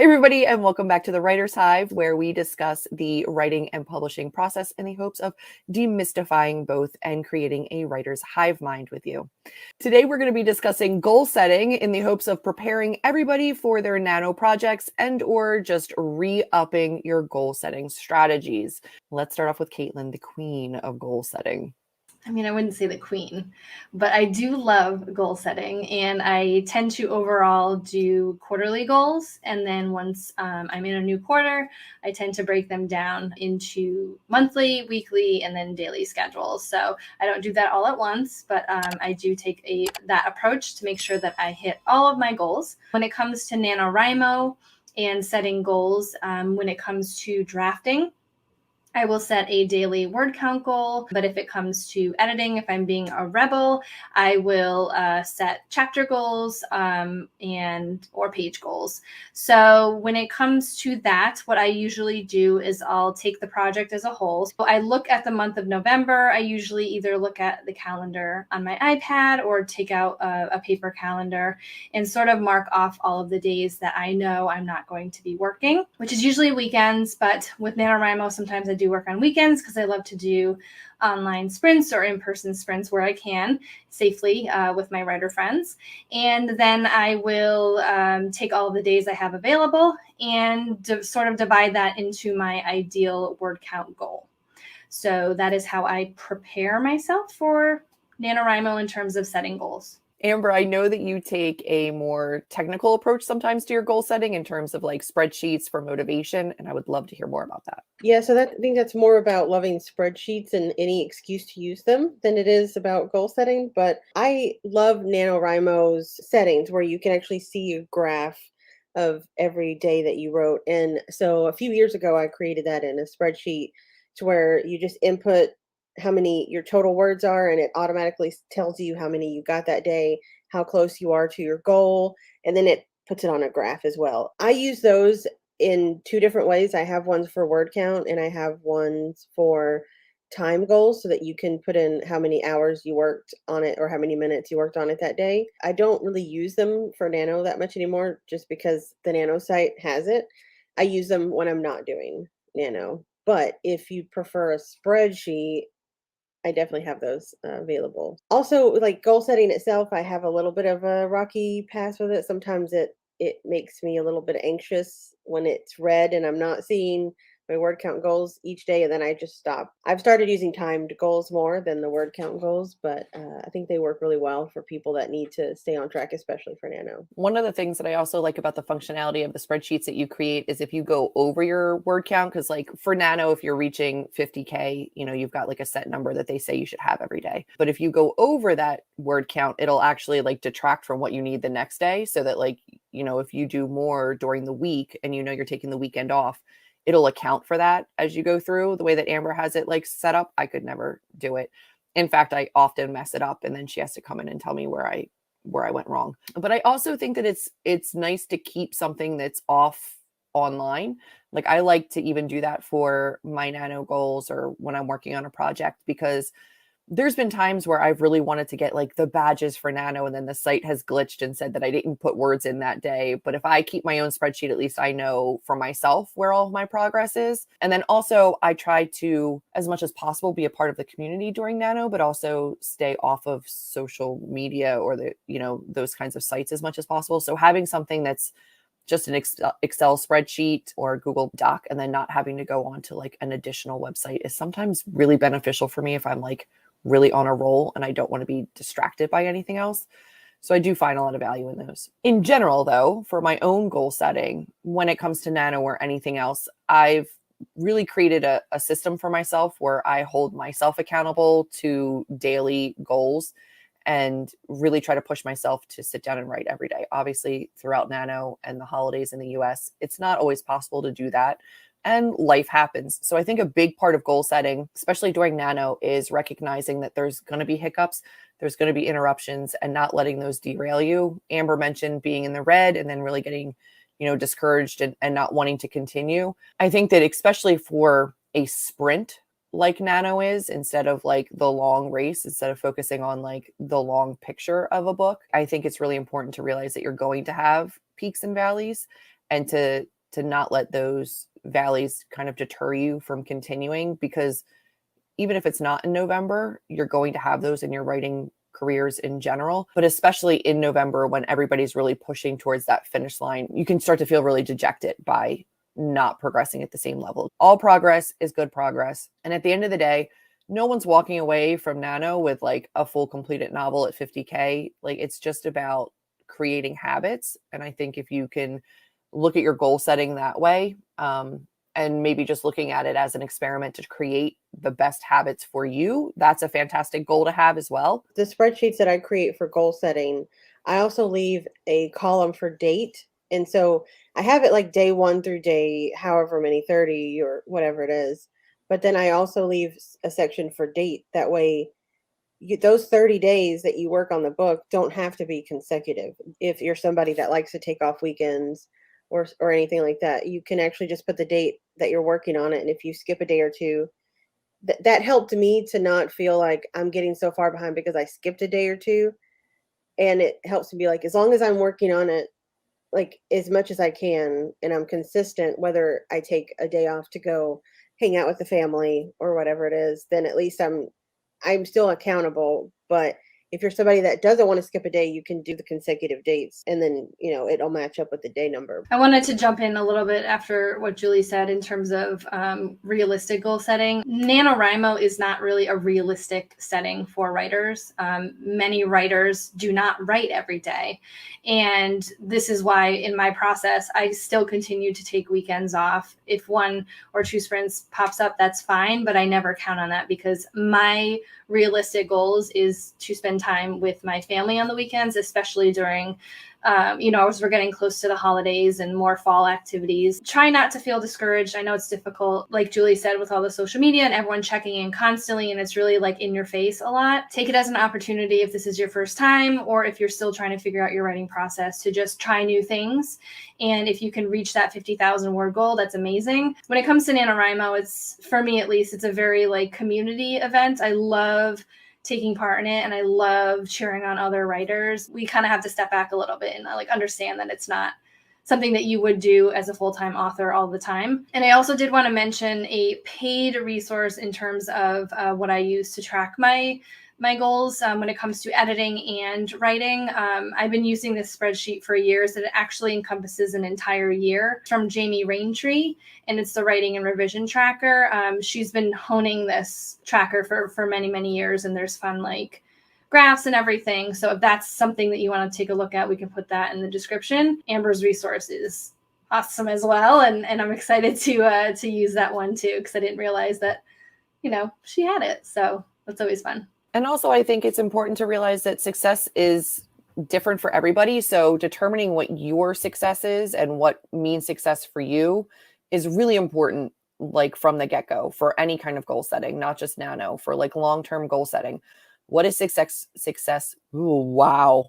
everybody, and welcome back to the Writer's Hive, where we discuss the writing and publishing process in the hopes of demystifying both and creating a writer's hive mind with you. Today, we're going to be discussing goal setting in the hopes of preparing everybody for their nano projects and or just re-upping your goal setting strategies. Let's start off with Caitlin, the queen of goal setting. I mean, I wouldn't say the queen, but I do love goal setting, and I tend to overall do quarterly goals. And then once I'm in a new quarter, I tend to break them down into monthly, weekly, and then daily schedules. So I don't do that all at once, but I do take that approach to make sure that I hit all of my goals. When it comes to NaNoWriMo and setting goals, when it comes to drafting, I will set a daily word count goal, but if it comes to editing, if I'm being a rebel, I will set chapter goals and or page goals. So when it comes to that, what I usually do is I'll take the project as a whole. So I look at the month of November. I usually either look at the calendar on my iPad or take out a paper calendar and sort of mark off all of the days that I know I'm not going to be working, which is usually weekends. But with NaNoWriMo, sometimes I do work on weekends because I love to do online sprints or in-person sprints where I can safely with my writer friends. And then I will take all of the days I have available and sort of divide that into my ideal word count goal. So that is how I prepare myself for NaNoWriMo in terms of setting goals. Amber, I know that you take a more technical approach sometimes to your goal setting in terms of like spreadsheets for motivation, and I would love to hear more about that. Yeah, so I think that's more about loving spreadsheets and any excuse to use them than it is about goal setting. But I love NaNoWriMo's settings where you can actually see a graph of every day that you wrote. And so a few years ago, I created that in a spreadsheet to where you just input how many your total words are, and it automatically tells you how many you got that day, how close you are to your goal, and then it puts it on a graph as well. I use those in two different ways. I have ones for word count and I have ones for time goals so that you can put in how many hours you worked on it or how many minutes you worked on it that day. I don't really use them for Nano that much anymore just because the Nano site has it. I use them when I'm not doing Nano. But if you prefer a spreadsheet, I definitely have those available. Also, like goal setting itself, I have a little bit of a rocky path with it. Sometimes it makes me a little bit anxious when it's red and I'm not seeing my word count goals each day, and then I just stop. I've started using timed goals more than the word count goals, but I think they work really well for people that need to stay on track, especially for Nano. One of the things that I also like about the functionality of the spreadsheets that you create is if you go over your word count, because like for Nano, if you're reaching 50K, you've got like a set number that they say you should have every day. But if you go over that word count, it'll actually like detract from what you need the next day, so that like, if you do more during the week and you're taking the weekend off, it'll account for that as you go through. The way that Amber has it like set up, I could never do it. In fact, I often mess it up and then she has to come in and tell me where I went wrong. But I also think that it's nice to keep something that's off online. Like I like to even do that for my Nano goals or when I'm working on a project, because there's been times where I've really wanted to get like the badges for Nano, and then the site has glitched and said that I didn't put words in that day. But if I keep my own spreadsheet, at least I know for myself where all of my progress is. And then also I try to, as much as possible, be a part of the community during Nano, but also stay off of social media or those kinds of sites as much as possible. So having something that's just an Excel spreadsheet or Google Doc and then not having to go on to like an additional website is sometimes really beneficial for me if I'm like really on a roll and I don't want to be distracted by anything else. So I do find a lot of value in those. In general, though, for my own goal setting, when it comes to Nano or anything else, I've really created a system for myself where I hold myself accountable to daily goals and really try to push myself to sit down and write every day. Obviously, throughout Nano and the holidays in the US, it's not always possible to do that. And life happens. So I think a big part of goal setting, especially during Nano, is recognizing that there's going to be hiccups, there's going to be interruptions, and not letting those derail you. Amber mentioned being in the red and then really getting, discouraged and not wanting to continue. I think that especially for a sprint like Nano is, instead of like the long race, instead of focusing on like the long picture of a book, I think it's really important to realize that you're going to have peaks and valleys and to to not let those valleys kind of deter you from continuing, because even if it's not in November, you're going to have those in your writing careers in general, but especially in November when everybody's really pushing towards that finish line, you can start to feel really dejected by not progressing at the same level. All progress is good progress. And at the end of the day, no one's walking away from Nano with like a full completed novel at 50K. Like, it's just about creating habits. And I think if you can look at your goal setting that way, and maybe just looking at it as an experiment to create the best habits for you, that's a fantastic goal to have as well. The spreadsheets that I create for goal setting, I also leave a column for date. And so I have it like day 1 through day however many, 30 or whatever it is. But then I also leave a section for date. That way, those 30 days that you work on the book don't have to be consecutive. If you're somebody that likes to take off weekends or anything like that, you can actually just put the date that you're working on it. And if you skip a day or two, that helped me to not feel like I'm getting so far behind because I skipped a day or two. And it helps to be like, as long as I'm working on it, like as much as I can, and I'm consistent, whether I take a day off to go hang out with the family or whatever it is, then at least I'm still accountable. But if you're somebody that doesn't want to skip a day, you can do the consecutive dates, and then, it'll match up with the day number. I wanted to jump in a little bit after what Julie said in terms of realistic goal setting. NaNoWriMo is not really a realistic setting for writers. Many writers do not write every day. And this is why in my process, I still continue to take weekends off. If 1 or 2 sprints pops up, that's fine, but I never count on that, because my realistic goals is to spend time with my family on the weekends, especially during as we're getting close to the holidays and more fall activities. Try not to feel discouraged. I know it's difficult, like Julie said, with all the social media and everyone checking in constantly, and it's really like in your face a lot. Take it as an opportunity, if this is your first time or if you're still trying to figure out your writing process, to just try new things. And if you can reach that 50,000 word goal, that's amazing. When it comes to NaNoWriMo, it's, for me at least, it's a very like community event. I love taking part in it, and I love cheering on other writers. We kind of have to step back a little bit and like understand that it's not something that you would do as a full-time author all the time. And I also did want to mention a paid resource in terms of what I use to track my goals when it comes to editing and writing. I've been using this spreadsheet for years, and it actually encompasses an entire year, from Jamie Raintree, and it's the writing and revision tracker. She's been honing this tracker for many, many years, and there's fun like graphs and everything. So if that's something that you want to take a look at, we can put that in the description. Amber's resource is awesome as well, and I'm excited to use that one too, because I didn't realize that she had it. So that's always fun. And also, I think it's important to realize that success is different for everybody. So determining what your success is and what means success for you is really important, like from the get-go, for any kind of goal setting, not just Nano, for like long-term goal setting. What is success? Ooh, wow.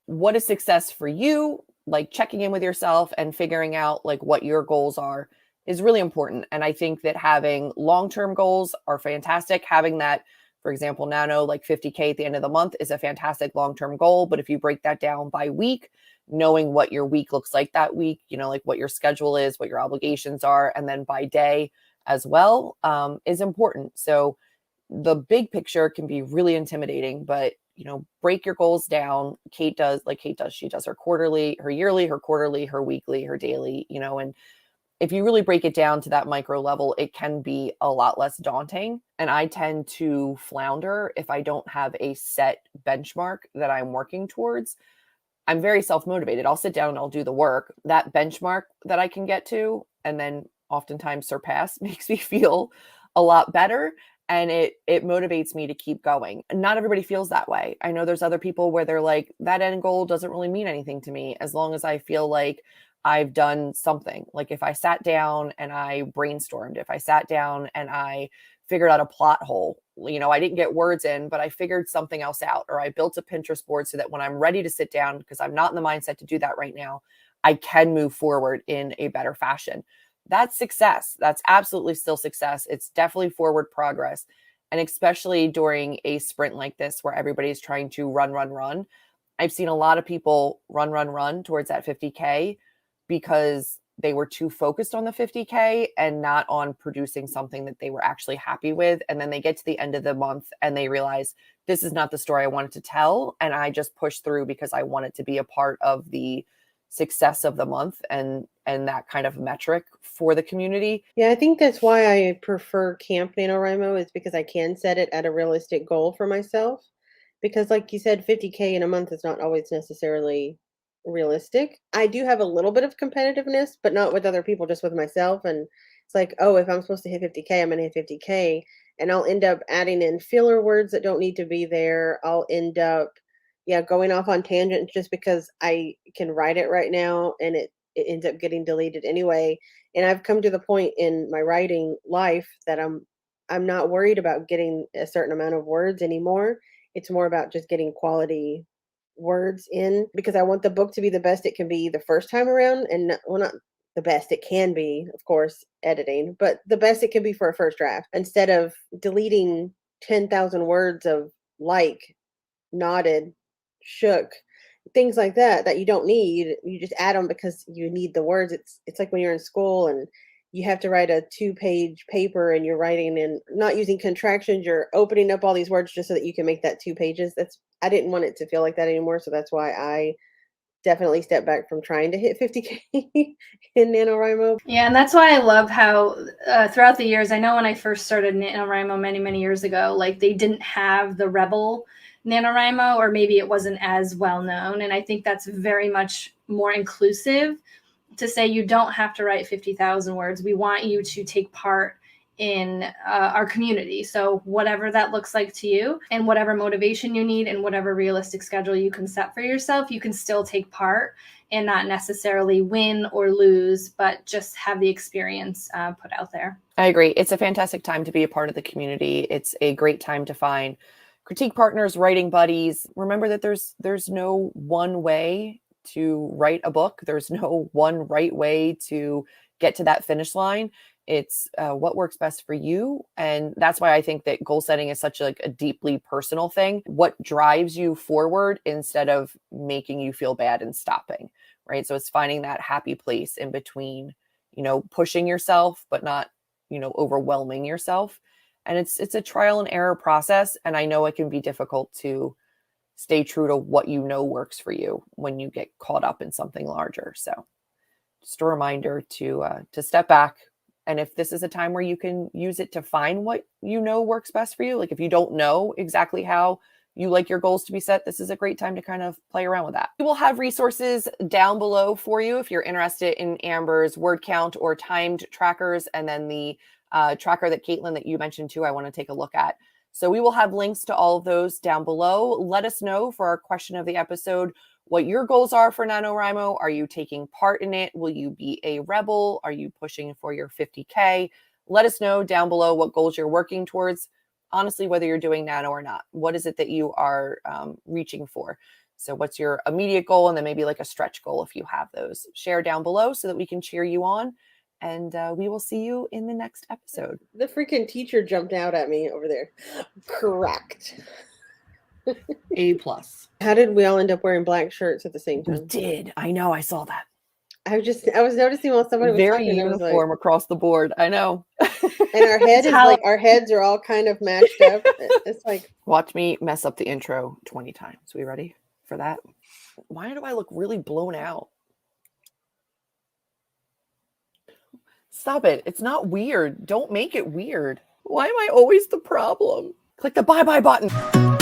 What is success for you? Like checking in with yourself and figuring out like what your goals are is really important. And I think that having long-term goals are fantastic. Having that, for example, Nano, like 50K at the end of the month is a fantastic long-term goal. But if you break that down by week, knowing what your week looks like that week, like what your schedule is, what your obligations are, and then by day as well, is important. So the big picture can be really intimidating, but break your goals down. Kate does, she does her quarterly, her yearly, her quarterly, her weekly, her daily, and if you really break it down to that micro level, it can be a lot less daunting. And I tend to flounder if I don't have a set benchmark that I'm working towards. I'm very self-motivated. I'll sit down and I'll do the work. That benchmark that I can get to, and then oftentimes surpass, makes me feel a lot better. And it motivates me to keep going. Not everybody feels that way. I know there's other people where they're like, that end goal doesn't really mean anything to me as long as I feel like I've done something. Like if I sat down and I brainstormed, if I sat down and I figured out a plot hole, I didn't get words in, but I figured something else out, or I built a Pinterest board so that when I'm ready to sit down, because I'm not in the mindset to do that right now, I can move forward in a better fashion. That's success. That's absolutely still success. It's definitely forward progress. And especially during a sprint like this, where everybody's trying to run, I've seen a lot of people run towards that 50K because they were too focused on the 50K and not on producing something that they were actually happy with. And then they get to the end of the month and they realize this is not the story I wanted to tell. And I just pushed through because I wanted to be a part of the success of the month and that kind of metric for the community. Yeah, I think that's why I prefer Camp NaNoWriMo, is because I can set it at a realistic goal for myself. Because like you said, 50K in a month is not always necessarily realistic. I do have a little bit of competitiveness, but not with other people, just with myself. And it's like, oh, if I'm supposed to hit 50K, I'm going to hit 50K. And I'll end up adding in filler words that don't need to be there. I'll end up, yeah, going off on tangents just because I can write it right now, and it ends up getting deleted anyway. And I've come to the point in my writing life that I'm not worried about getting a certain amount of words anymore. It's more about just getting quality words in, because I want the book to be the best it can be the first time around, and well, not the best it can be, of course, editing, but the best it can be for a first draft, instead of deleting 10,000 words of like, nodded, shook, things like that you don't need. You just add them because you need the words. It's like when you're in school and you have to write a 2-page paper and you're writing and not using contractions. You're opening up all these words just so that you can make that 2 pages. I didn't want it to feel like that anymore. So that's why I definitely stepped back from trying to hit 50K in NaNoWriMo. Yeah, and that's why I love how throughout the years, I know when I first started NaNoWriMo many years ago, like they didn't have the Rebel NaNoWriMo, or maybe it wasn't as well known. And I think that's very much more inclusive to say you don't have to write 50,000 words. We want you to take part in our community. So whatever that looks like to you, and whatever motivation you need, and whatever realistic schedule you can set for yourself, you can still take part and not necessarily win or lose, but just have the experience put out there. I agree. It's a fantastic time to be a part of the community. It's a great time to find critique partners, writing buddies. Remember that there's no one way to write a book. There's no one right way to get to that finish line. It's what works best for you. And that's why I think that goal setting is such a deeply personal thing. What drives you forward instead of making you feel bad and stopping, right? So it's finding that happy place in between, pushing yourself, but not, overwhelming yourself. And it's a trial and error process. And I know it can be difficult to stay true to what works for you when you get caught up in something larger. So just a reminder to step back. And if this is a time where you can use it to find what works best for you, like if you don't know exactly how you like your goals to be set, this is a great time to kind of play around with that. We will have resources down below for you if you're interested in Amber's word count or timed trackers, and then the tracker that Caitlin that you mentioned too, I want to take a look at. So we will have links to all of those down below. Let us know for our question of the episode what your goals are for NaNoWriMo. Are you taking part in it? Will you be a rebel? Are you pushing for your 50K? Let us know down below what goals you're working towards. Honestly, whether you're doing Nano or not, what is it that you are reaching for? So what's your immediate goal, and then maybe like a stretch goal if you have those. Share down below so that we can cheer you on. And we will see you in the next episode. The freaking teacher jumped out at me over there. Correct. A+. How did we all end up wearing black shirts at the same time? We did. I know. I saw that. I was noticing while somebody was very talking, uniform across the board. I know. And our heads are all kind of matched up. It's like, watch me mess up the intro 20 times. We ready for that? Why do I look really blown out? Stop it. It's not weird. Don't make it weird. Why am I always the problem? Click the bye-bye button.